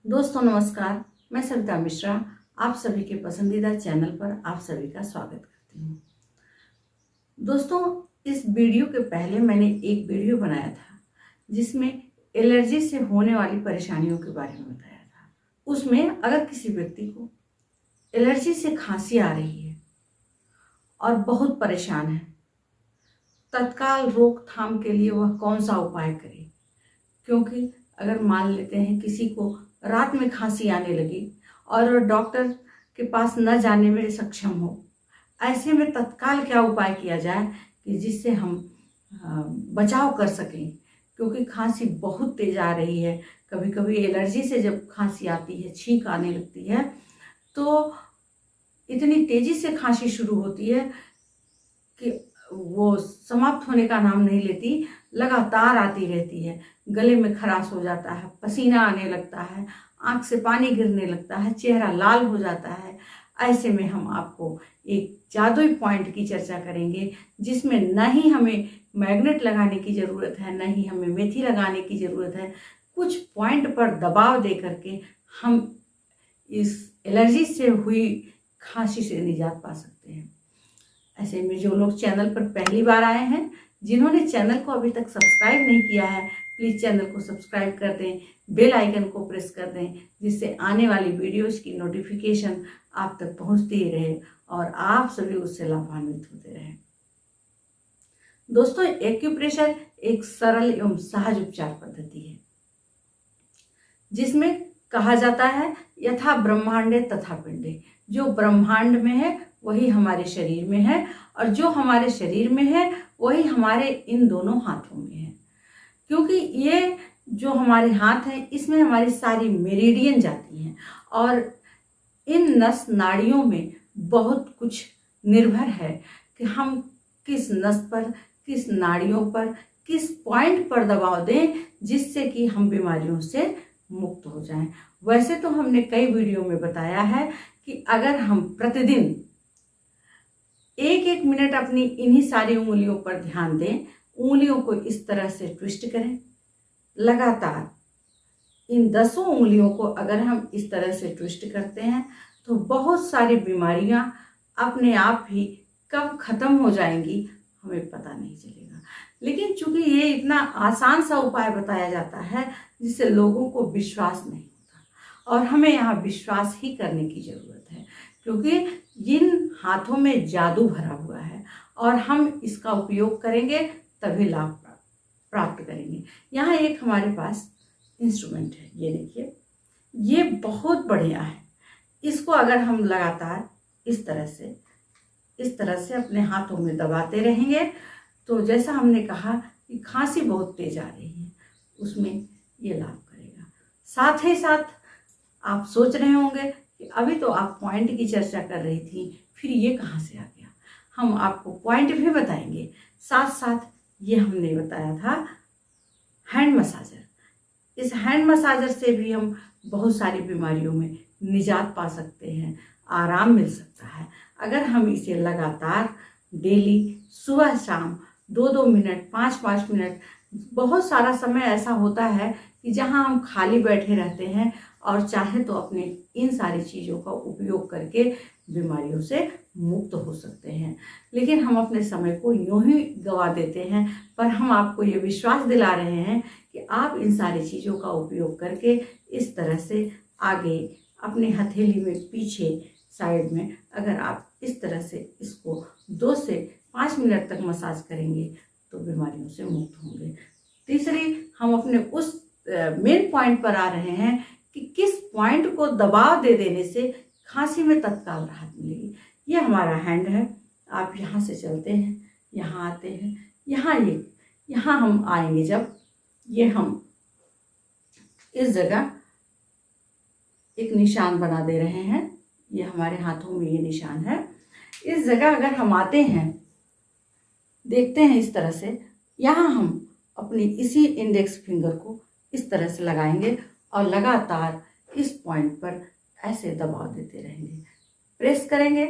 दोस्तों नमस्कार, मैं सविता मिश्रा आप सभी के पसंदीदा चैनल पर आप सभी का स्वागत करती हूँ। दोस्तों, इस वीडियो के पहले मैंने एक वीडियो बनाया था जिसमें एलर्जी से होने वाली परेशानियों के बारे में बताया था। उसमें अगर किसी व्यक्ति को एलर्जी से खांसी आ रही है और बहुत परेशान है, तत्काल रोकथाम के लिए वह कौन सा उपाय करे। क्योंकि अगर मान लेते हैं किसी को रात में खांसी आने लगी और डॉक्टर के पास न जाने में सक्षम हो, ऐसे में तत्काल क्या उपाय किया जाए कि जिससे हम बचाव कर सकें। क्योंकि खांसी बहुत तेज आ रही है, कभी कभी एलर्जी से जब खांसी आती है, छींक आने लगती है, तो इतनी तेजी से खांसी शुरू होती है कि वो समाप्त होने का नाम नहीं लेती, लगातार आती रहती है। गले में खराश हो जाता है, पसीना आने लगता है, आंख से पानी गिरने लगता है, चेहरा लाल हो जाता है। ऐसे में हम आपको एक जादुई पॉइंट की चर्चा करेंगे जिसमें न ही हमें मैग्नेट लगाने की ज़रूरत है, न ही हमें मेथी लगाने की ज़रूरत है। कुछ पॉइंट पर दबाव दे करके हम इस एलर्जी से हुई खांसी से निजात पा सकते हैं। ऐसे में जो लोग चैनल पर पहली बार आए हैं, जिन्होंने चैनल को अभी तक सब्सक्राइब नहीं किया है, प्लीज़ चैनल को सब्सक्राइब कर दें, बेल आइकन को प्रेस कर दें, जिससे आने वाली वीडियोज़ की नोटिफिकेशन आप तक पहुंचती ही रहे और आप सभी उससे लाभान्वित होते रहें। दोस्तों, एक्यूप्रेशर एक सरल एवं सहज उपचार पद्धति है जिसमें कहा जाता है यथा ब्रह्मांडे तथा पिंडे। जो ब्रह्मांड में है वही हमारे शरीर में है और जो हमारे शरीर में है वही हमारे इन दोनों हाथों में है। क्योंकि ये जो हमारे हाथ हैं, इसमें हमारी सारी मेरिडियन जाती हैं और इन नस नाड़ियों में बहुत कुछ निर्भर है कि हम किस नस पर, किस नाड़ियों पर, किस पॉइंट पर दबाव दें जिससे कि हम बीमारियों से मुक्त हो जाएं। वैसे तो हमने कई वीडियो में बताया है कि अगर हम प्रतिदिन एक एक मिनट अपनी इन्हीं सारी उंगलियों पर ध्यान दें, उंगलियों को इस तरह से ट्विस्ट करें लगातार, इन 10 उंगलियों को अगर हम इस तरह से ट्विस्ट करते हैं तो बहुत सारी बीमारियां अपने आप ही कब खत्म हो जाएंगी हमें पता नहीं चलेगा। लेकिन चूंकि ये इतना आसान सा उपाय बताया जाता है जिससे लोगों को विश्वास नहीं होता और हमें यहाँ विश्वास ही करने की ज़रूरत है। क्योंकि इन हाथों में जादू भरा हुआ है और हम इसका उपयोग करेंगे तभी लाभ प्राप्त करेंगे। यहाँ एक हमारे पास इंस्ट्रूमेंट है, ये देखिए, ये बहुत बढ़िया है। इसको अगर हम लगातार इस तरह से अपने हाथों में दबाते रहेंगे तो जैसा हमने कहा कि खांसी बहुत तेज आ रही है, उसमें ये लाभ करेगा। साथ ही साथ आप सोच रहे होंगे कि अभी तो आप पॉइंट की चर्चा कर रही थी, फिर ये कहाँ से आ गया। हम आपको पॉइंट भी बताएंगे, साथ साथ ये हमने बताया था हैंड मसाजर। इस हैंड मसाजर से भी हम बहुत सारी बीमारियों में निजात पा सकते हैं, आराम मिल सकता है अगर हम इसे लगातार डेली सुबह शाम 2-2 मिनट, 5-5 मिनट, बहुत सारा समय ऐसा होता है कि जहां हम खाली बैठे रहते हैं और चाहे तो अपने इन सारी चीज़ों का उपयोग करके बीमारियों से मुक्त हो सकते हैं। लेकिन हम अपने समय को यूं ही गवा देते हैं। पर हम आपको ये विश्वास दिला रहे हैं कि आप इन सारी चीज़ों का उपयोग करके इस तरह से आगे अपने हथेली में पीछे साइड में अगर आप इस तरह से इसको 2 से 5 मिनट तक मसाज करेंगे तो बीमारियों से मुक्त होंगे। तीसरी, हम अपने उस मेन पॉइंट पर आ रहे हैं कि किस पॉइंट को दबाव दे देने से खांसी में तत्काल राहत मिलेगी। ये हमारा हैंड है, आप यहाँ से चलते हैं, यहाँ आते हैं, यहाँ हम आएंगे जब ये हम इस जगह एक निशान बना दे रहे हैं, ये हमारे हाथों में ये निशान है। इस जगह अगर हम आते हैं, देखते हैं इस तरह से, यहाँ हम अपनी इसी इंडेक्स फिंगर को इस तरह से लगाएंगे और लगातार इस पॉइंट पर ऐसे दबाव देते रहेंगे। प्रेस करेंगे,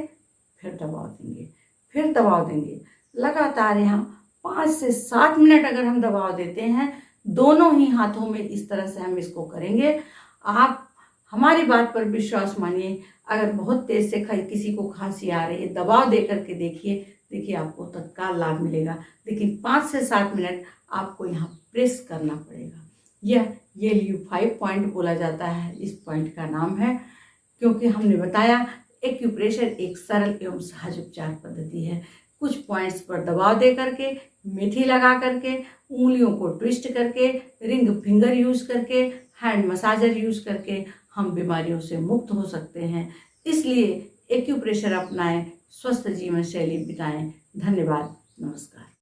फिर दबाव देंगे, फिर दबाव देंगे। लगातार यहाँ 5 से 7 मिनट अगर हम दबाव देते हैं, दोनों ही हाथों में इस तरह से हम इसको करेंगे, आप हमारी बात पर विश्वास मानिए। अगर बहुत तेज से किसी को खांसी आ रही है, दबाव दे करके देखिए आपको तत्काल लाभ मिलेगा। लेकिन 5 से 7 मिनट आपको यहाँ प्रेस करना पड़ेगा। ये लियो 5 पॉइंट बोला जाता है। इस पॉइंट का नाम है, क्योंकि हमने बताया एक्यूप्रेशर एक सरल एवं सहज उपचार पद्धति है। कुछ पॉइंट्स पर दबाव दे करके, मेथी लगा करके, उंगलियों को ट्विस्ट करके, रिंग फिंगर यूज करके, हैंड मसाजर यूज करके हम बीमारियों से मुक्त हो सकते हैं। इसलिए एक्यूप्रेशर अपनाएं, स्वस्थ जीवन शैली बिताएं। धन्यवाद, नमस्कार।